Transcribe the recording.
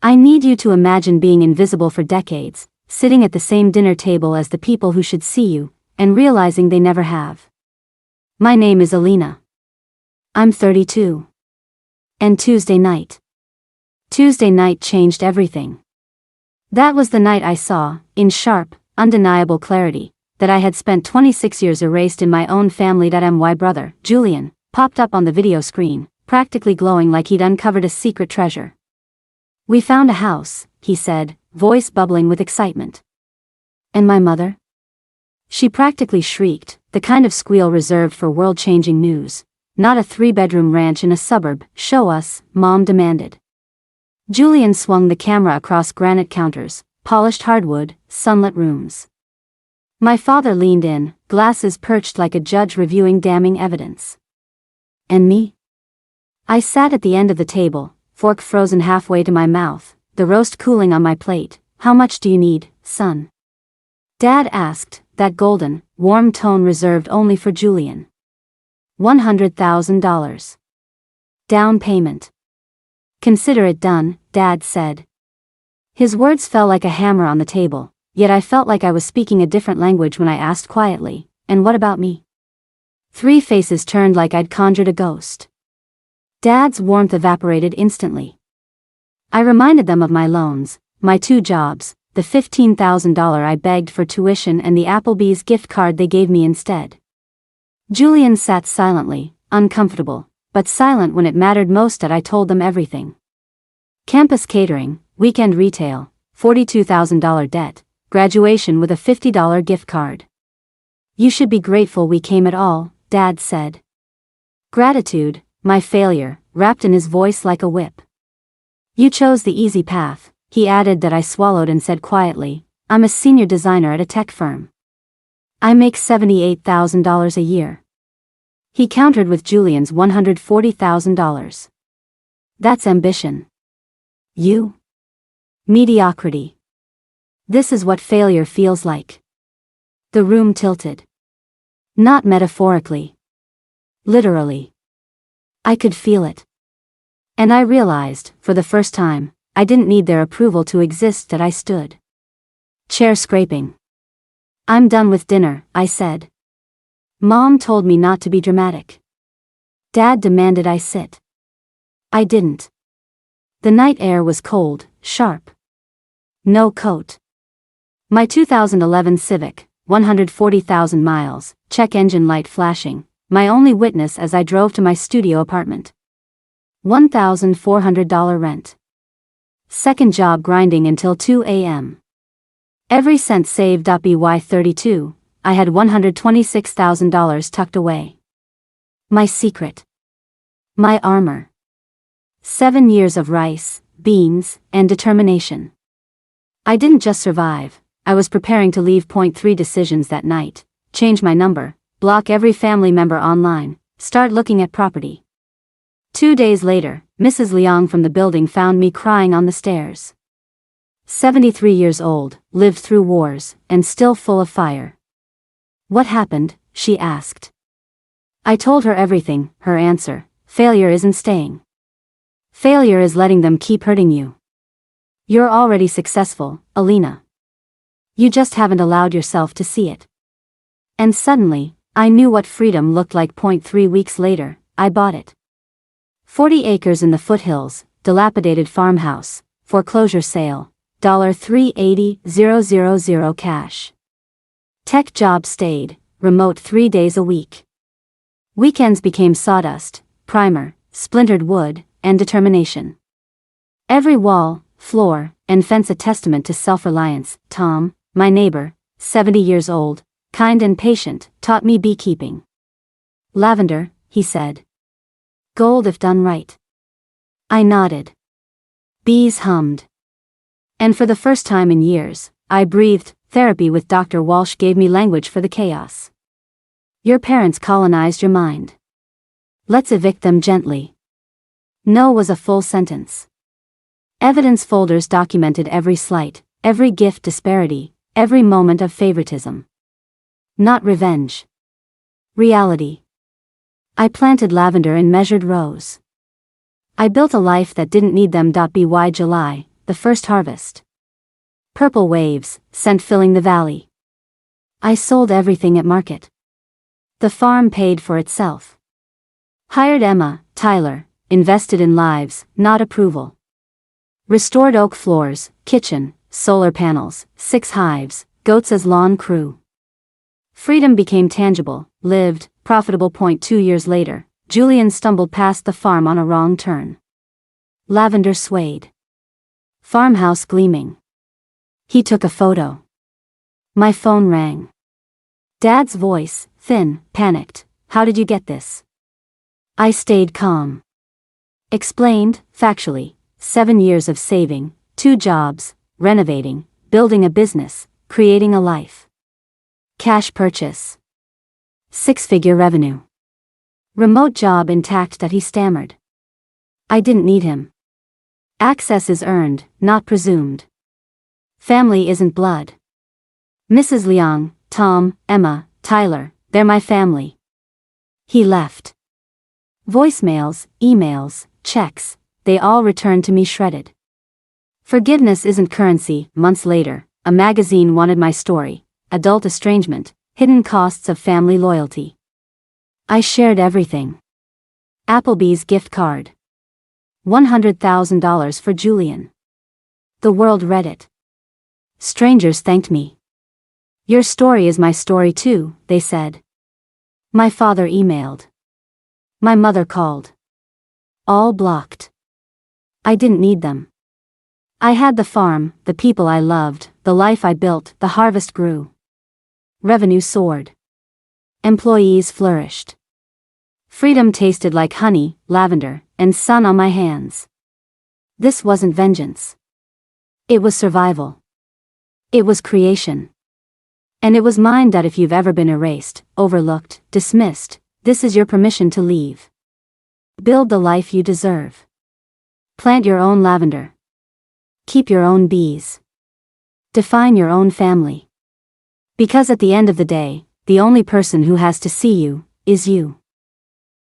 I need you to imagine being invisible for decades, sitting at the same dinner table as the people who should see you, and realizing they never have. My name is Alina. I'm 32. And Tuesday night. Tuesday night changed everything. That was the night I saw, in sharp, undeniable clarity, that I had spent 26 years erased in my own family. My brother, Julian, popped up on the video screen, practically glowing like he'd uncovered a secret treasure. "We found a house," he said, voice bubbling with excitement. "And my mother?" She practically shrieked, the kind of squeal reserved for world-changing news. "Not a 3-bedroom ranch in a suburb, show us," Mom demanded. Julian swung the camera across granite counters, polished hardwood, sunlit rooms. My father leaned in, glasses perched like a judge reviewing damning evidence. And me? I sat at the end of the table, fork frozen halfway to my mouth, the roast cooling on my plate. "How much do you need, son?" Dad asked, that golden, warm tone reserved only for Julian. $100,000. Down payment. "Consider it done," Dad said. His words fell like a hammer on the table, yet I felt like I was speaking a different language when I asked quietly, "And what about me?" 3 faces turned like I'd conjured a ghost. Dad's warmth evaporated instantly. I reminded them of my loans, my 2 jobs, the $15,000 I begged for tuition, and the Applebee's gift card they gave me instead. Julian sat silently, uncomfortable, but silent when it mattered most. I told them everything. Campus catering, weekend retail, $42,000 debt, graduation with a $50 gift card. "You should be grateful we came at all," Dad said. Gratitude, my failure, wrapped in his voice like a whip. "You chose the easy path," he added. That I swallowed and said quietly, "I'm a senior designer at a tech firm. I make $78,000 a year." He countered with Julian's $140,000. "That's ambition. You? Mediocrity. This is what failure feels like." The room tilted. Not metaphorically. Literally. I could feel it. And I realized, for the first time, I didn't need their approval to exist. That I stood. Chair scraping. "I'm done with dinner," I said. Mom told me not to be dramatic. Dad demanded I sit. I didn't. The night air was cold, sharp. No coat. My 2011 Civic, 140,000 miles, check engine light flashing, my only witness as I drove to my studio apartment. $1,400 rent. Second job grinding until 2 a.m. Every cent saved. By 32, I had $126,000 tucked away. My secret. My armor. 7 years of rice, beans, and determination. I didn't just survive, I was preparing to leave. 3 decisions that night: change my number, block every family member online, start looking at property. 2 days later, Mrs. Liang from the building found me crying on the stairs. 73 years old, lived through wars, and still full of fire. "What happened?" she asked. I told her everything. Her answer: failure isn't staying. Failure is letting them keep hurting you. You're already successful, Alina. You just haven't allowed yourself to see it. And suddenly, I knew what freedom looked like. 3 weeks later, I bought it. 40 acres in the foothills, dilapidated farmhouse, foreclosure sale, $380,000 cash. Tech job stayed, remote 3 days a week. Weekends became sawdust, primer, splintered wood, and determination. Every wall, floor, and fence a testament to self-reliance. Tom, my neighbor, 70 years old, kind and patient, taught me beekeeping. "Lavender," he said. "Gold if done right." I nodded. Bees hummed. And for the first time in years, I breathed. Therapy with Dr. Walsh gave me language for the chaos. Your parents colonized your mind. Let's evict them gently. No was a full sentence. Evidence folders documented every slight, every gift disparity, every moment of favoritism. Not revenge. Reality. I planted lavender in measured rows. I built a life that didn't need them. By July, the first harvest. Purple waves, scent filling the valley. I sold everything at market. The farm paid for itself. Hired Emma, Tyler, invested in lives, not approval. Restored oak floors, kitchen, solar panels, 6 hives, goats as lawn crew. Freedom became tangible, lived, profitable. 2 years later, Julian stumbled past the farm on a wrong turn. Lavender swayed. Farmhouse gleaming. He took a photo. My phone rang. Dad's voice, thin, panicked. How did you get this? I stayed calm. Explained, factually, 7 years of saving, 2 jobs, renovating, building a business, creating a life. Cash purchase. 6-figure revenue. Remote job intact. That he stammered. I didn't need him. Access is earned, not presumed. Family isn't blood. Mrs. Liang, Tom, Emma, Tyler, they're my family. He left. Voicemails, emails, checks, they all returned to me shredded. Forgiveness isn't currency. Months later, a magazine wanted my story, adult estrangement, hidden costs of family loyalty. I shared everything. Applebee's gift card. $100,000 for Julian. The world read it. Strangers thanked me. Your story is my story too, they said. My father emailed. My mother called. All blocked. I didn't need them. I had the farm, the people I loved, the life I built. The harvest grew. Revenue soared. Employees flourished. Freedom tasted like honey, lavender, and sun on my hands. This wasn't vengeance. It was survival. It was creation. And it was mine. That if you've ever been erased, overlooked, dismissed, this is your permission to leave. Build the life you deserve. Plant your own lavender. Keep your own bees. Define your own family. Because at the end of the day, the only person who has to see you is you.